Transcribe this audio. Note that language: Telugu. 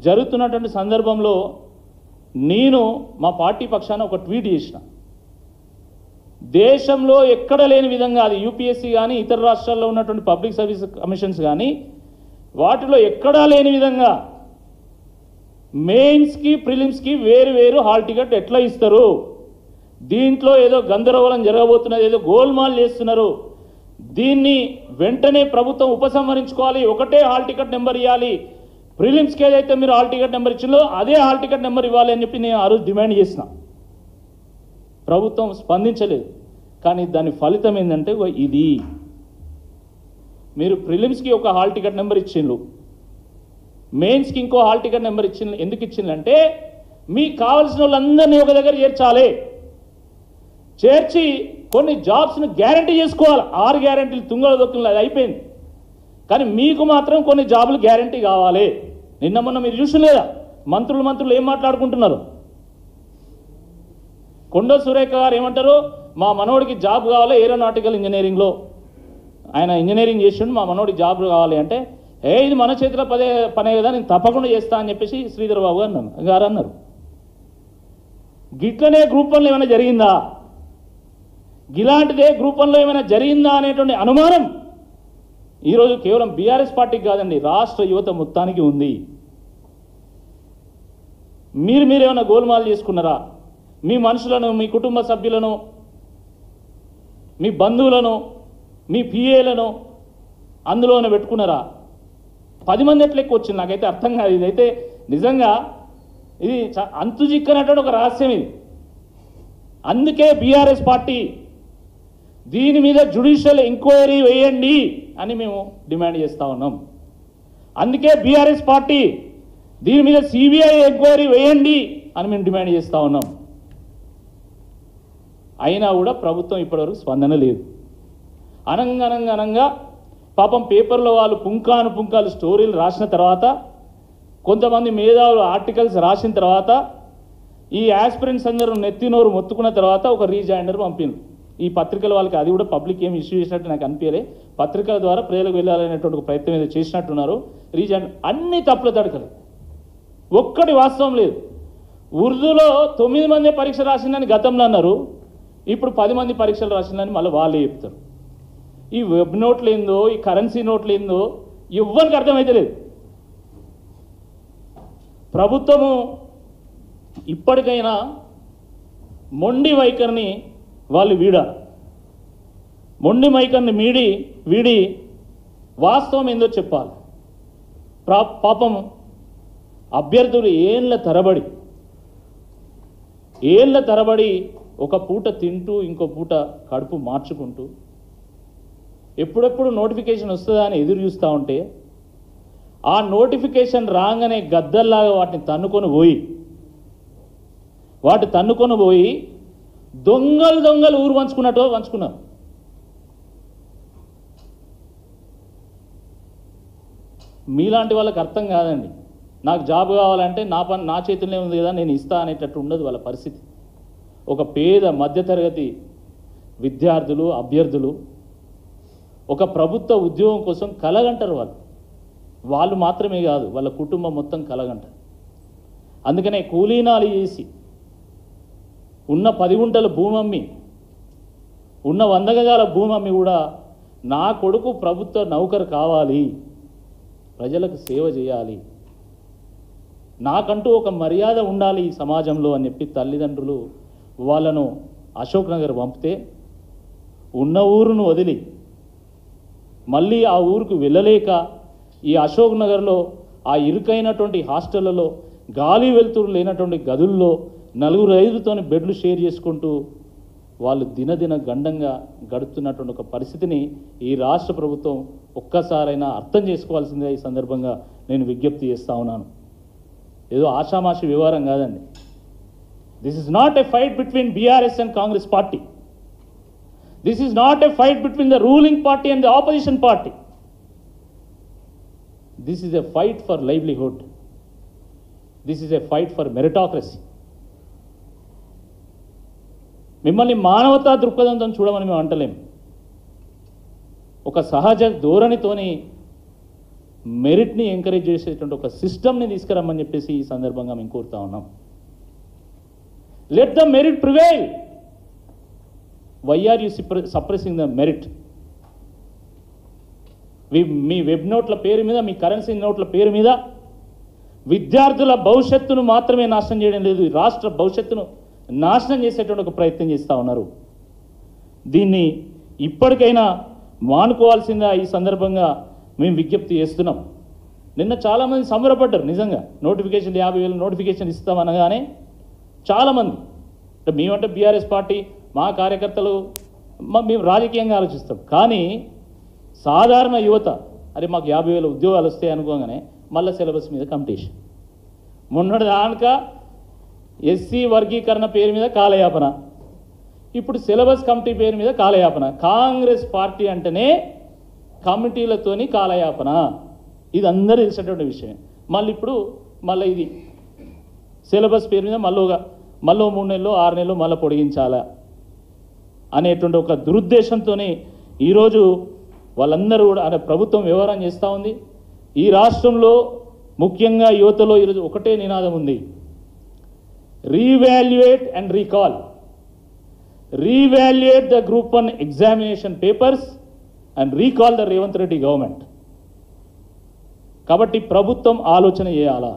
జరుగుతున్నటువంటి సందర్భంలో నేను మా పార్టీ పక్షాన ఒక ట్వీట్ చేసిన. దేశంలో ఎక్కడ లేని విధంగా అది యూపీఎస్సీ కానీ ఇతర రాష్ట్రాల్లో ఉన్నటువంటి పబ్లిక్ సర్వీస్ కమిషన్స్ కానీ వాటిలో ఎక్కడా లేని విధంగా మెయిన్స్కి ప్రిలిమ్స్కి వేరు వేరు హాల్ టికెట్ ఎట్లా ఇస్తారు? దీంట్లో ఏదో గందరగోళం జరగబోతున్నది, ఏదో గోల్మాల్ చేస్తున్నారు. దీన్ని వెంటనే ప్రభుత్వం ఉపసంహరించుకోవాలి. ఒకటే హాల్ టికెట్ నెంబర్ ఇవ్వాలి. ప్రిలిమ్స్కి ఏదైతే మీరు హాల్ టికెట్ నెంబర్ ఇచ్చిందో అదే హాల్ టికెట్ నెంబర్ ఇవ్వాలి అని చెప్పి నేను ఆ రోజు డిమాండ్ చేసిన. ప్రభుత్వం స్పందించలేదు. కానీ దాని ఫలితం ఏంటంటే ఇది, మీరు ప్రిలిమ్స్కి ఒక హాల్ టికెట్ నెంబర్ ఇచ్చిండ్రు, మెయిన్స్కి ఇంకో హాల్ టికెట్ నెంబర్ ఇచ్చిండ్రు. ఎందుకు ఇచ్చిండ్రంటే మీకు కావాల్సిన వాళ్ళందరినీ ఒక దగ్గర చేర్చాలి. చేర్చి కొన్ని జాబ్స్ను గ్యారంటీ చేసుకోవాలి. 6 గ్యారంటీలు తుంగలో దొక్కిన అది అయిపోయింది. కానీ మీకు మాత్రం కొన్ని జాబులు గ్యారంటీ కావాలి. నిన్న మొన్న మీరు చూసలేదా మంత్రులు ఏం మాట్లాడుకుంటున్నారు? కొండ సురేఖ గారు ఏమంటారు, మా మనోడికి జాబ్ కావాలి ఏరోనాటికల్ ఇంజనీరింగ్లో, ఆయన ఇంజనీరింగ్ చేసిండు, మా మనోడికి జాబ్ కావాలి అంటే, ఇది మన చేతిలో పనే కదా, నేను తప్పకుండా చేస్తా అని చెప్పేసి శ్రీధర్ బాబు గారు అన్నారు. గిట్లనే గ్రూప్ 1లో ఏమైనా జరిగిందా, ఇలాంటిదే గ్రూప్ 1లో ఏమైనా జరిగిందా అనేటువంటి అనుమానం ఈరోజు కేవలం బీఆర్ఎస్ పార్టీకి కాదండి, రాష్ట్ర యువత మొత్తానికి ఉంది. మీరేమైనా గోల్మాల్ చేసుకున్నారా? మీ మనుషులను, మీ కుటుంబ సభ్యులను, మీ బంధువులను, మీ పిఏలను అందులోనే పెట్టుకున్నారా? 10 మంది ఎట్లా ఎక్కువ వచ్చింది నాకైతే అర్థం కాదు. ఇదైతే నిజంగా ఇది అంతు చిక్కనటువంటి ఒక రహస్యం ఇది. అందుకే బీఆర్ఎస్ పార్టీ దీని మీద జ్యుడిషియల్ ఎంక్వైరీ వేయండి అని మేము డిమాండ్ చేస్తూ ఉన్నాం. అందుకే బీఆర్ఎస్ పార్టీ దీని మీద సిబిఐ ఎంక్వైరీ వేయండి అని మేము డిమాండ్ చేస్తూ ఉన్నాం. అయినా కూడా ప్రభుత్వం ఇప్పటివరకు స్పందన లేదు. అనంగా పాపం పేపర్లో వాళ్ళు పుంకాలు స్టోరీలు రాసిన తర్వాత, కొంతమంది మేధావులు ఆర్టికల్స్ రాసిన తర్వాత, ఈ యాస్పిరెంట్స్ అందరూ నెత్తినోరు మొత్తుకున్న తర్వాత ఒక రీజాయినర్ పంపింది. ఈ పత్రికల వాళ్ళకి అది కూడా పబ్లిక్ ఏమి ఇష్యూ చేసినట్టు నాకు అనిపించలే. పత్రికల ద్వారా ప్రజలకు వెళ్ళాలనేటువంటి ఒక ప్రయత్నం ఏదో చేసినట్టున్నారు. రీజాయినర్ అన్ని తప్పుల తడకలే, ఒక్కటి వాస్తవం లేదు. ఉర్దూలో 9 మంది పరీక్ష రాసిందని గతంలో అన్నారు, ఇప్పుడు 10 మంది పరీక్షలు రాసిందని మళ్ళీ వాళ్ళే చెప్తారు. ఈ వెబ్ నోట్లు ఏందో, ఈ కరెన్సీ నోట్లు ఏందో ఎవ్వరికి అర్థమైతే లేదు. ప్రభుత్వము ఇప్పటికైనా మొండి వైఖరిని వాళ్ళు మొండి వైఖరిని వీడి వాస్తవం ఏందో చెప్పాలి. పాపం అభ్యర్థులు ఏళ్ళ తరబడి ఒక పూట తింటూ ఇంకో పూట కడుపు మార్చుకుంటూ ఎప్పుడెప్పుడు నోటిఫికేషన్ వస్తుందా అని ఎదురు చూస్తూ ఉంటే, ఆ నోటిఫికేషన్ రాగానే గద్దల్లాగా వాటిని తన్నుకొని పోయి దొంగలు ఊరు వంచుకున్నారు. మీలాంటి వాళ్ళకి అర్థం కాదండి. నాకు జాబ్ కావాలంటే నా పని నా చేతుల్లో ఉంది కదా, నేను ఇస్తా అనేటట్టు ఉండదు వాళ్ళ పరిస్థితి. ఒక పేద మధ్యతరగతి విద్యార్థులు, అభ్యర్థులు ఒక ప్రభుత్వ ఉద్యోగం కోసం కలగంటారు. వాళ్ళు మాత్రమే కాదు, వాళ్ళ కుటుంబం మొత్తం కలగంటారు. అందుకనే కూలీనాలు చేసి ఉన్న 10 గుంటల భూమి అమ్మి, ఉన్న 100 గజాల భూమి అమ్మి కూడా నా కొడుకు ప్రభుత్వ నౌకరు కావాలి, ప్రజలకు సేవ చేయాలి, నాకంటూ ఒక మర్యాద ఉండాలి ఈ సమాజంలో అని చెప్పి తల్లిదండ్రులు వాళ్ళను అశోక్ నగర్ పంపితే, ఉన్న ఊరును వదిలి మళ్ళీ ఆ ఊరుకు వెళ్ళలేక ఈ అశోక్ నగర్లో ఆ ఇరుకైనటువంటి హాస్టళ్లలో గాలి వెలుతురు లేనటువంటి గదుల్లో 4-5 బెడ్లు షేర్ చేసుకుంటూ వాళ్ళు దినదిన గండంగా గడుపుతున్నటువంటి ఒక పరిస్థితిని ఈ రాష్ట్ర ప్రభుత్వం ఒక్కసారైనా అర్థం చేసుకోవాల్సిందిగా ఈ సందర్భంగా నేను విజ్ఞప్తి చేస్తూ ఉన్నాను. ఏదో ఆషామాషి వ్యవహారం కాదండి. This is not a fight between BRS and Congress party. This is not a fight between the ruling party and the opposition party. This is a fight for livelihood. This is a fight for meritocracy. మిమ్మల్ని మానవతా దృక్పథంతో చూడమని మేము అంటలేము. ఒక సహజ ధోరణితోని మెరిట్ని ఎంకరేజ్ చేసేటువంటి ఒక సిస్టమ్ని తీసుకురమ్మని చెప్పేసి ఈ సందర్భంగా మేము కోరుతా ఉన్నాం. Let the merit prevail. Why are you suppressing the merit? మీ వెబ్ నోట్ల పేరు మీద, మీ కరెన్సీ నోట్ల పేరు మీద విద్యార్థుల భవిష్యత్తును మాత్రమే నాశనం చేయడం లేదు, రాష్ట్ర భవిష్యత్తును నాశనం చేసేటువంటి ఒక ప్రయత్నం చేస్తూ ఉన్నారు. దీన్ని ఇప్పటికైనా మానుకోవాల్సిందా ఈ సందర్భంగా మేము విజ్ఞప్తి చేస్తున్నాం. నిన్న చాలామంది సంబరపడ్డారు. నిజంగా నోటిఫికేషన్ 50,000 నోటిఫికేషన్ ఇస్తామనగానే చాలామంది, అంటే మేమంటే బీఆర్ఎస్ పార్టీ, మా కార్యకర్తలు మేము రాజకీయంగా ఆలోచిస్తాం. కానీ సాధారణ యువత అరే మాకు 50,000 ఉద్యోగాలు వస్తాయి అనుకోగానే మళ్ళీ సిలబస్ మీద కాంపిటీషన్. మొన్నటి దానిక ఎస్సీ వర్గీకరణ పేరు మీద కాలయాపన, ఇప్పుడు సిలబస్ కమిటీ పేరు మీద కాలయాపన. కాంగ్రెస్ పార్టీ అంటేనే కమిటీలతోని కాలయాపన, ఇది అందరూ తెలిసినటువంటి విషయమే. మళ్ళీ ఇది సిలబస్ పేరు మీద మళ్ళీ 3 నెలలు 6 నెలలు మళ్ళీ పొడిగించాలా అనేటువంటి ఒక దురుద్దేశంతోనే ఈరోజు వాళ్ళందరూ కూడా ప్రభుత్వం వ్యవహారం చేస్తూ ఉంది. ఈ రాష్ట్రంలో ముఖ్యంగా యువతలో ఈరోజు ఒకటే నినాదం ఉంది, reevaluate and recall. Reevaluate the group 1 examination papers and recall the Revanth Reddy government. కాబట్టి ప్రభుత్వం ఆలోచన చేయాలా.